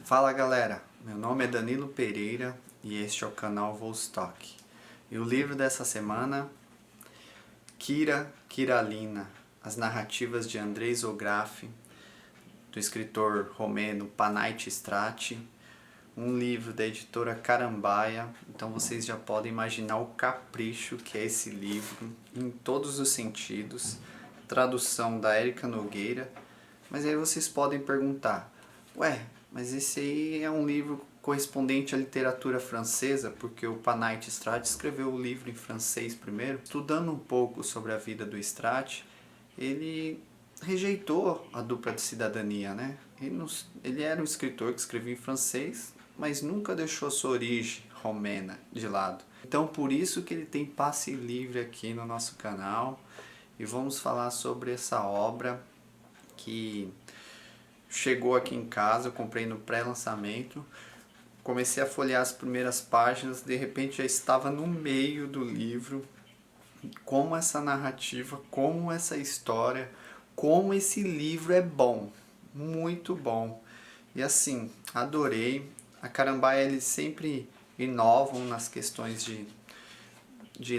Fala galera, meu nome é Danilo Pereira e este é o canal Vostok. E o livro dessa semana, Kira Kiralina, as narrativas de Andrei Zografi, do escritor romeno Panayiotis Strati, um livro da editora Carambaia. Então vocês já podem imaginar o capricho que é esse livro, em todos os sentidos, tradução da Érica Nogueira. Mas aí vocês podem perguntar, ué, mas esse aí é um livro correspondente à literatura francesa, porque o Panayiotis Strati escreveu o livro em francês primeiro. Estudando um pouco sobre a vida do Strati, ele rejeitou a dupla de cidadania, né? Ele era um escritor que escrevia em francês, mas nunca deixou a sua origem romena de lado. Então por isso que ele tem passe livre aqui no nosso canal, e vamos falar sobre essa obra que chegou aqui em casa. Eu comprei no pré-lançamento, comecei a folhear as primeiras páginas, de repente já estava no meio do livro. Como essa narrativa, como essa história, como esse livro é bom, muito bom. E assim, adorei. A Carambaia, eles sempre inovam nas questões de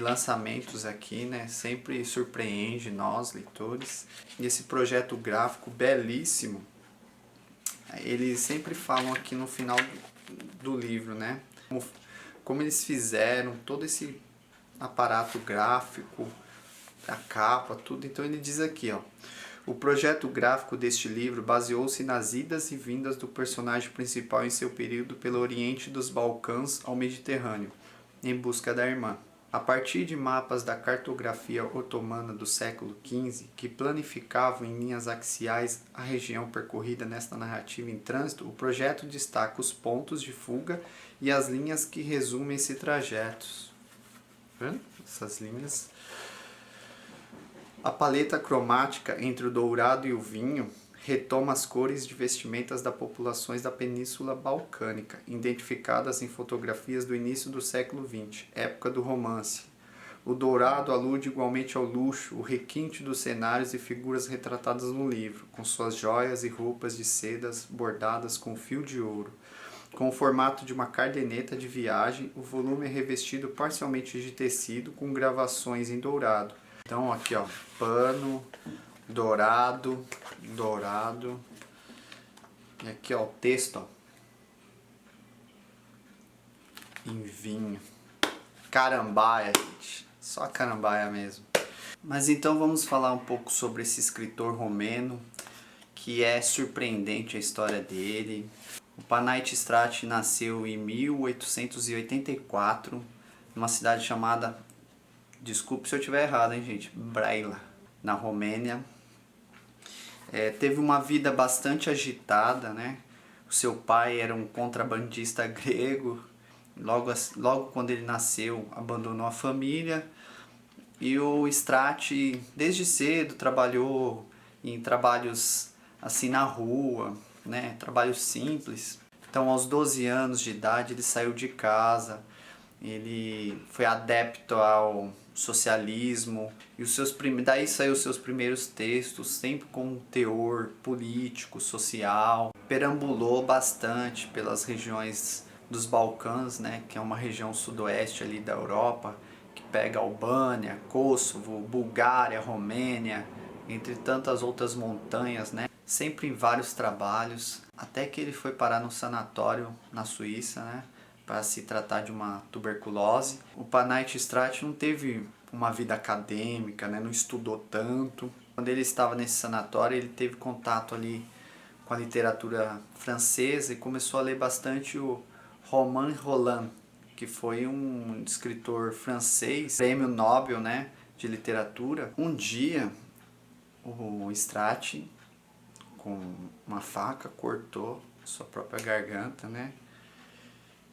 lançamentos aqui, né? Sempre surpreende nós, leitores. E esse projeto gráfico belíssimo, eles sempre falam aqui no final do livro, né? Como eles fizeram todo esse aparato gráfico, a capa, tudo. Então ele diz aqui, ó: o projeto gráfico deste livro baseou-se nas idas e vindas do personagem principal em seu período pelo Oriente dos Balcãs ao Mediterrâneo, em busca da irmã. A partir de mapas da cartografia otomana do século XV, que planificavam em linhas axiais a região percorrida nesta narrativa em trânsito, o projeto destaca os pontos de fuga e as linhas que resumem esse trajeto. Vendo? Essas linhas. A paleta cromática entre o dourado e o vinho retoma as cores de vestimentas das populações da Península Balcânica, identificadas em fotografias do início do século XX, época do romance. O dourado alude igualmente ao luxo, o requinte dos cenários e figuras retratadas no livro, com suas joias e roupas de sedas bordadas com fio de ouro. Com o formato de uma caderneta de viagem, o volume é revestido parcialmente de tecido com gravações em dourado. Então aqui, ó, pano, dourado, dourado. E aqui, ó, o texto, ó, em vinho. Carambaia, gente. Só carambaia mesmo. Mas então vamos falar um pouco sobre esse escritor romeno, que é surpreendente a história dele. O Panayiotis Strati nasceu em 1884, numa cidade chamada, desculpe se eu estiver errado, hein, gente, Braila, na Romênia. Teve uma vida bastante agitada, né? O seu pai era um contrabandista grego. Logo quando ele nasceu, abandonou a família. E o Strati, desde cedo, trabalhou em trabalhos assim na rua, né? Trabalhos simples. Então, aos 12 anos de idade, ele saiu de casa. Ele foi adepto ao socialismo, e daí saiu os seus primeiros textos, sempre com um teor político, social. Perambulou bastante pelas regiões dos Balcãs, né, que é uma região sudoeste ali da Europa, que pega Albânia, Kosovo, Bulgária, Romênia, entre tantas outras montanhas, né, sempre em vários trabalhos, até que ele foi parar no sanatório na Suíça, né, para se tratar de uma tuberculose. O Panayiotis Strati não teve uma vida acadêmica, né? Não estudou tanto. Quando ele estava nesse sanatório, ele teve contato ali com a literatura francesa e começou a ler bastante o Romain Rolland, que foi um escritor francês, prêmio Nobel, né, de literatura. Um dia, o Strati, com uma faca, cortou sua própria garganta, né?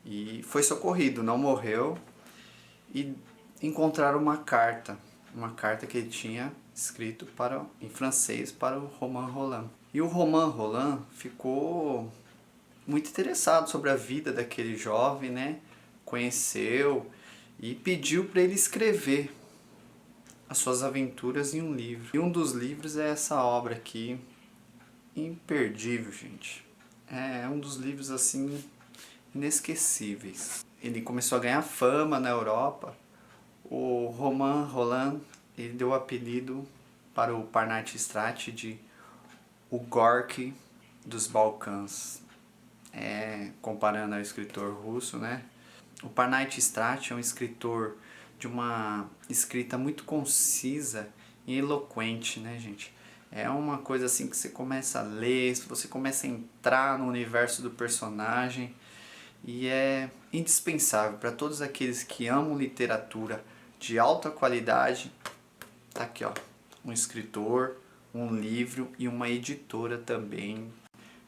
E foi socorrido, não morreu. E encontraram uma carta que ele tinha escrito em francês para o Romain Rolland. E o Romain Rolland ficou muito interessado sobre a vida daquele jovem, né? Conheceu e pediu para ele escrever as suas aventuras em um livro. E um dos livros é essa obra aqui, imperdível, gente. É um dos livros assim inesquecíveis. Ele começou a ganhar fama na Europa. O Romain Rolland, ele deu o apelido para o Parnatic de o Gorky dos Balcãs. Comparando ao escritor russo, né? O Parnatic é um escritor de uma escrita muito concisa e eloquente, né, gente? É uma coisa assim que você começa a ler, você começa a entrar no universo do personagem e é indispensável para todos aqueles que amam literatura de alta qualidade. Tá aqui, ó, um escritor, um livro e uma editora também.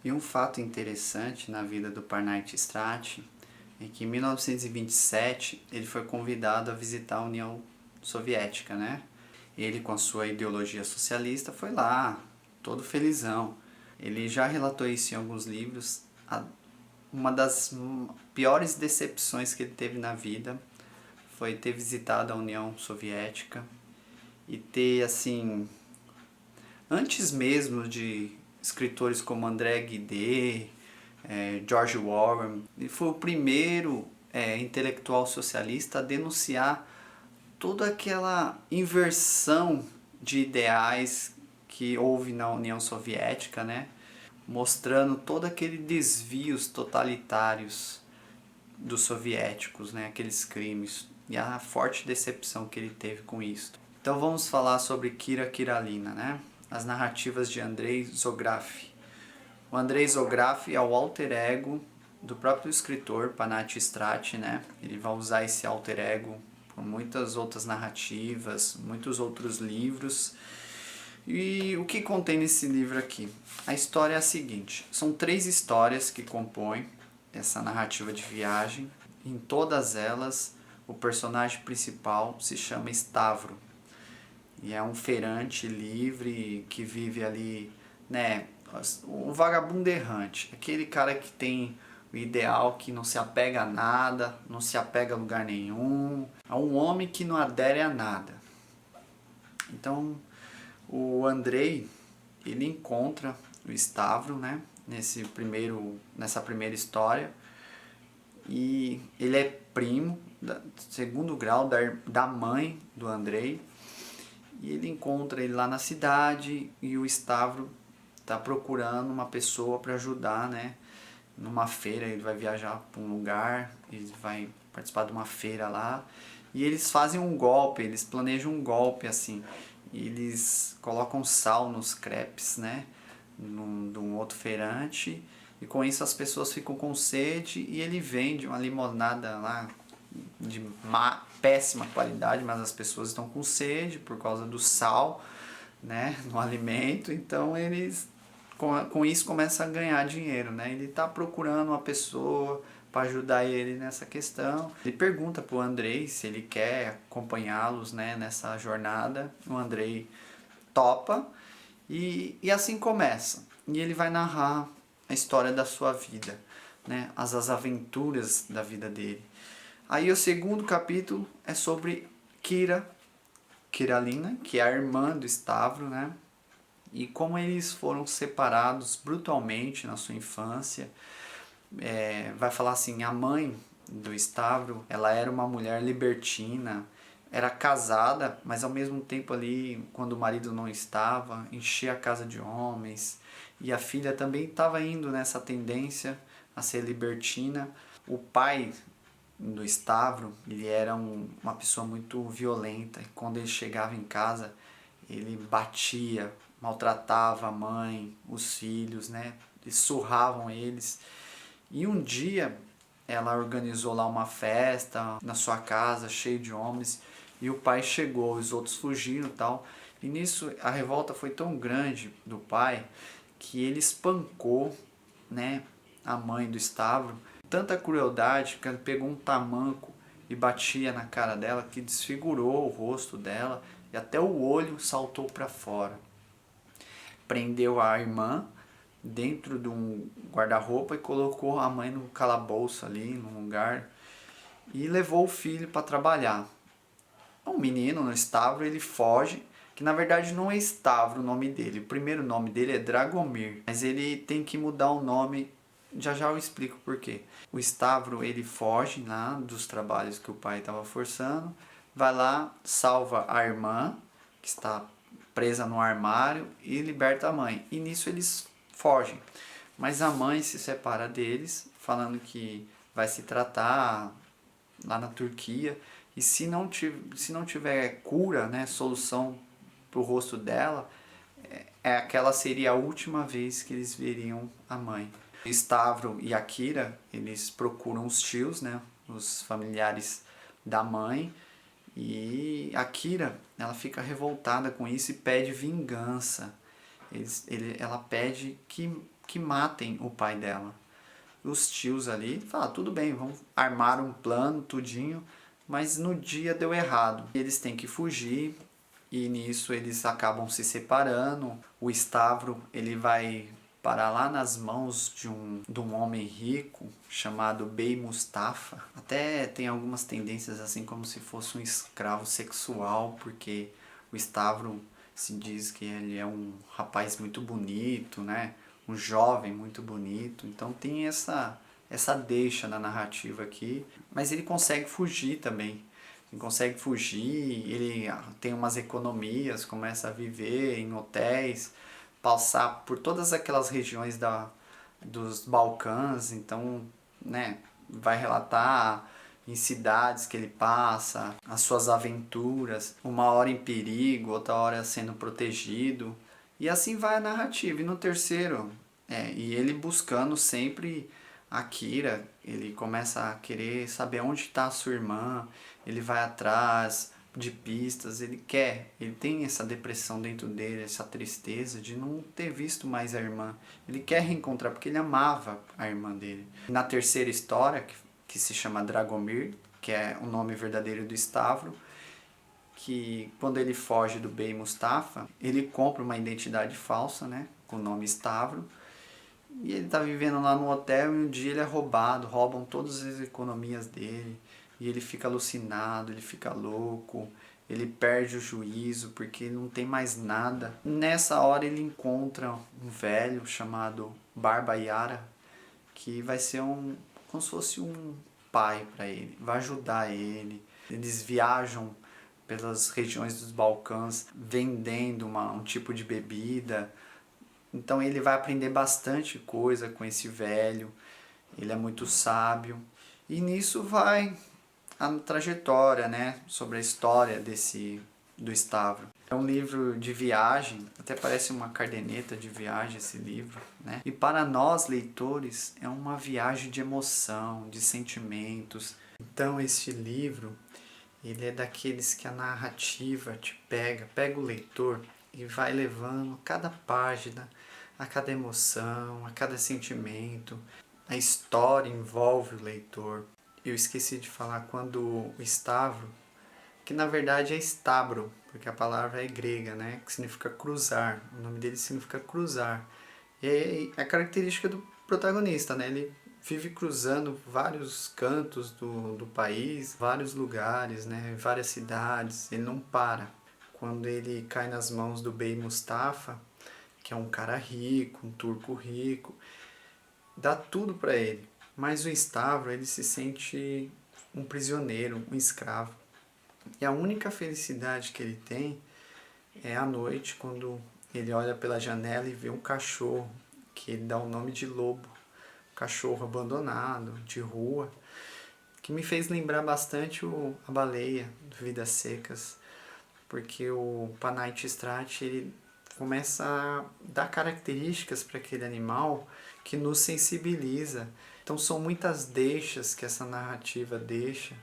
E um fato interessante na vida do Parnatic é que em 1927 ele foi convidado a visitar a União Soviética, né? Ele, com a sua ideologia socialista, foi lá, todo felizão. Ele já relatou isso em alguns livros. Uma das piores decepções que ele teve na vida foi ter visitado a União Soviética e ter, assim, antes mesmo de escritores como André Gide, George Orwell, ele foi o primeiro intelectual socialista a denunciar toda aquela inversão de ideais que houve na União Soviética, né? Mostrando todo aqueles desvios totalitários dos soviéticos, né? Aqueles crimes e a forte decepção que ele teve com isso. Então vamos falar sobre Kira Kiralina, né? As narrativas de Andrei Zograf. O Andrei Zograf é o alter ego do próprio escritor Parnatic, né? Ele vai usar esse alter ego por muitas outras narrativas, muitos outros livros. E o que contém nesse livro aqui? A história é a seguinte: são 3 histórias que compõem essa narrativa de viagem. Em todas elas, o personagem principal se chama Stavro. E é um feirante livre que vive ali, né? Um vagabundo errante. Aquele cara que tem o ideal, que não se apega a nada, não se apega a lugar nenhum. É um homem que não adere a nada. Então, o Andrei, ele encontra o Stavro, né? Nessa primeira história. E ele é primo, segundo grau, da mãe do Andrei. E ele encontra ele lá na cidade e o Stavro está procurando uma pessoa para ajudar, né? Numa feira, ele vai viajar para um lugar, ele vai participar de uma feira lá. E eles fazem um golpe, eles planejam um golpe assim. Eles colocam sal nos crepes, né? De um outro feirante. E com isso as pessoas ficam com sede e ele vende uma limonada lá de péssima qualidade, mas as pessoas estão com sede por causa do sal, né, no alimento. Então eles com isso começam a ganhar dinheiro, né? Ele está procurando uma pessoa para ajudar ele nessa questão. Ele pergunta para o Andrei se ele quer acompanhá-los, né, nessa jornada. O Andrei topa e assim começa. E ele vai narrar a história da sua vida, né, as aventuras da vida dele. Aí o segundo capítulo é sobre Kiralina, que é a irmã do Stavro, né? E como eles foram separados brutalmente na sua infância. Vai falar assim, a mãe do Stavro, ela era uma mulher libertina, era casada, mas ao mesmo tempo ali, quando o marido não estava, enchia a casa de homens. E a filha também estava indo nessa tendência a ser libertina. O pai do Stavro, ele era uma pessoa muito violenta. E quando ele chegava em casa, ele batia, maltratava a mãe, os filhos, né? Eles surravam eles. E um dia ela organizou lá uma festa na sua casa, cheio de homens, e o pai chegou, os outros fugiram e tal. E nisso a revolta foi tão grande do pai que ele espancou, né, a mãe do Stavro. Tanta crueldade que ele pegou um tamanco e batia na cara dela, que desfigurou o rosto dela e até o olho saltou para fora. Prendeu a irmã dentro de um guarda-roupa e colocou a mãe no calabouço ali, num lugar, e levou o filho para trabalhar. Um menino no Stavro, ele foge, que na verdade não é Stavro o nome dele. O primeiro nome dele é Dragomir, mas ele tem que mudar o nome. Já já eu explico por quê. O Stavro, ele foge lá dos trabalhos que o pai estava forçando, vai lá, salva a irmã, que está presa no armário, e liberta a mãe. E nisso eles fogem. Mas a mãe se separa deles, falando que vai se tratar lá na Turquia, e se não tiver cura, né, solução para o rosto dela, aquela seria a última vez que eles veriam a mãe. Stavro e Akira, eles procuram os tios, né, os familiares da mãe, e Akira, ela fica revoltada com isso e pede vingança. Ela pede que matem o pai dela. Os tios ali falam, tudo bem, vamos armar um plano, tudinho, mas no dia deu errado. Eles têm que fugir e nisso eles acabam se separando. O Stavro, ele vai parar lá nas mãos de um homem rico chamado Bey Mustafa. Até tem algumas tendências assim como se fosse um escravo sexual, porque o Stavro se diz que ele é um rapaz muito bonito, né? Um jovem muito bonito. Então tem essa deixa na narrativa aqui, mas ele consegue fugir também. Ele consegue fugir, ele tem umas economias, começa a viver em hotéis, passar por todas aquelas regiões dos Balcãs, então, né, vai relatar em cidades que ele passa, as suas aventuras, uma hora em perigo, outra hora sendo protegido, e assim vai a narrativa. E no terceiro, e ele buscando sempre a Kira, ele começa a querer saber onde está a sua irmã, ele vai atrás de pistas, ele tem essa depressão dentro dele, essa tristeza de não ter visto mais a irmã. Ele quer reencontrar porque ele amava a irmã dele. Na terceira história, que se chama Dragomir, que é o nome verdadeiro do Stavro, que quando ele foge do Bey Mustafa, ele compra uma identidade falsa, né, com o nome Stavro, e ele tá vivendo lá no hotel e um dia ele é roubado, roubam todas as economias dele, e ele fica alucinado, ele fica louco, ele perde o juízo porque não tem mais nada. Nessa hora ele encontra um velho chamado Barba Yara, que vai ser como se fosse um pai para ele, vai ajudar ele. Eles viajam pelas regiões dos Balcãs vendendo um tipo de bebida. Então ele vai aprender bastante coisa com esse velho, ele é muito sábio. E nisso vai a trajetória, né, sobre a história do Stavro. É um livro de viagem, até parece uma caderneta de viagem esse livro, né? E para nós leitores é uma viagem de emoção, de sentimentos. Então este livro, ele é daqueles que a narrativa te pega o leitor e vai levando cada página, a cada emoção, a cada sentimento. A história envolve o leitor. Eu esqueci de falar quando o Stavro, que na verdade é estabro, porque a palavra é grega, né? Que significa cruzar. O nome dele significa cruzar. E é a característica do protagonista, né? Ele vive cruzando vários cantos do país, vários lugares, né? Várias cidades. Ele não para. Quando ele cai nas mãos do Bey Mustafa, que é um cara rico, um turco rico, dá tudo para ele. Mas o Stavro, ele se sente um prisioneiro, um escravo. E a única felicidade que ele tem é à noite, quando ele olha pela janela e vê um cachorro, que ele dá o nome de Lobo. Um cachorro abandonado, de rua, que me fez lembrar bastante a baleia do Vidas Secas, porque o Panay Strat, ele começa a dar características para aquele animal que nos sensibiliza. Então são muitas deixas que essa narrativa deixa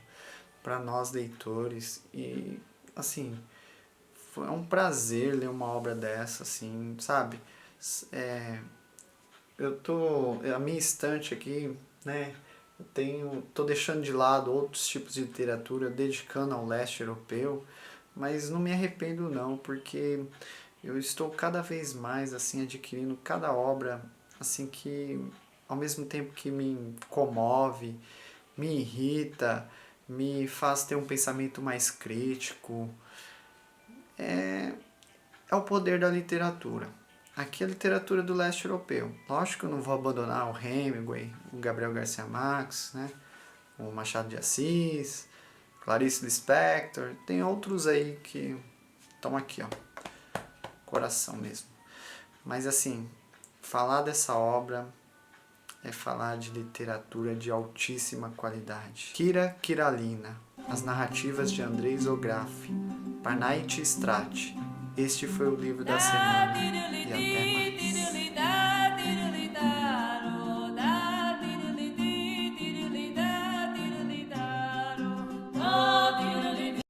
para nós leitores, e assim, foi um prazer ler uma obra dessa, assim, sabe? A minha estante aqui, né, tô deixando de lado outros tipos de literatura, dedicando ao leste europeu, mas não me arrependo não, porque eu estou cada vez mais assim adquirindo cada obra assim que ao mesmo tempo que me comove, me irrita, me faz ter um pensamento mais crítico. É o poder da literatura. Aqui é a literatura do leste europeu. Lógico que eu não vou abandonar o Hemingway, o Gabriel Garcia Marques, né? O Machado de Assis, Clarice Lispector. Tem outros aí que estão aqui, ó. Coração mesmo. Mas assim, falar dessa obra é falar de literatura de altíssima qualidade. Kira Kiralina, as narrativas de Andrei Zograff, Parnaitch Strat. Este foi o livro da semana.